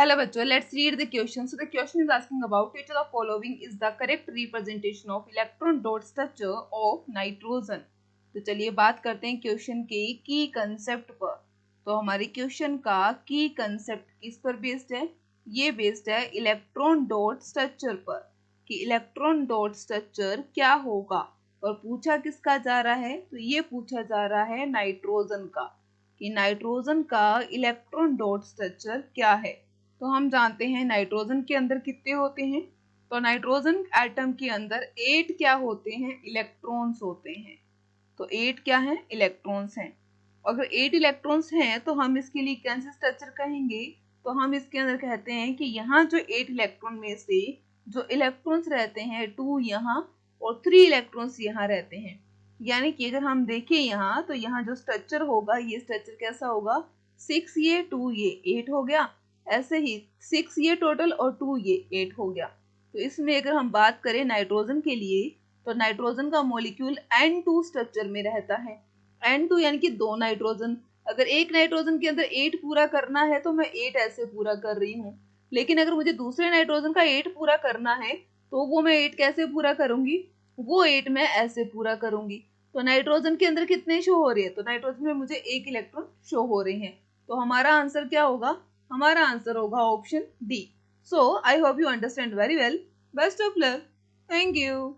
Hello bachcho, let's read the question. So the question is asking about which of the following is the correct representation of electron dot structure of nitrogen. तो चलिए बात करते हैं question के की concept पर. तो हमारे क्वेश्चन का की कंसेप्ट किस पर बेस्ड है? ये बेस्ड है इलेक्ट्रॉन डॉट स्ट्रक्चर पर कि इलेक्ट्रॉन डॉट स्ट्रक्चर क्या होगा. और पूछा किसका जा रहा है? तो ये पूछा जा रहा है नाइट्रोजन का कि नाइट्रोजन का इलेक्ट्रॉन डॉट स्ट्रक्चर क्या है. तो हम जानते हैं नाइट्रोजन के अंदर कितने होते हैं. तो नाइट्रोजन एटम के अंदर 8 क्या होते हैं? इलेक्ट्रॉन्स होते हैं. तो 8 क्या है? इलेक्ट्रॉन्स हैं. अगर 8 इलेक्ट्रॉन्स हैं तो हम इसके लिए कौन सा स्ट्रक्चर कहेंगे? तो हम इसके अंदर कहते हैं कि यहाँ जो 8 इलेक्ट्रॉन में से जो इलेक्ट्रॉन्स रहते हैं 2 यहाँ और 3 इलेक्ट्रॉन्स यहाँ रहते हैं. यानी कि अगर हम देखें यहाँ तो यहाँ जो स्ट्रक्चर होगा ये स्ट्रक्चर कैसा होगा? 6 ये 2 ये 8 हो गया. ऐसे ही 6 ये टोटल और 2 ये 8 हो गया. तो इसमें अगर हम बात करें नाइट्रोजन के लिए तो नाइट्रोजन का मॉलिक्यूल N2 स्ट्रक्चर में रहता है. N2 यानी कि 2 नाइट्रोजन. अगर एक नाइट्रोजन के अंदर 8 पूरा करना है तो मैं 8 ऐसे पूरा कर रही हूँ. लेकिन अगर मुझे दूसरे नाइट्रोजन का 8 पूरा करना है तो वो मैं 8 कैसे पूरा करूंगी? वो 8 मैं ऐसे पूरा करूंगी. तो नाइट्रोजन के अंदर कितने शो हो रहे हैं? तो नाइट्रोजन में मुझे 1 इलेक्ट्रॉन शो हो रहे हैं. तो हमारा आंसर क्या होगा? हमारा आंसर होगा option D. So I hope you understand very well. Best of luck. Thank you.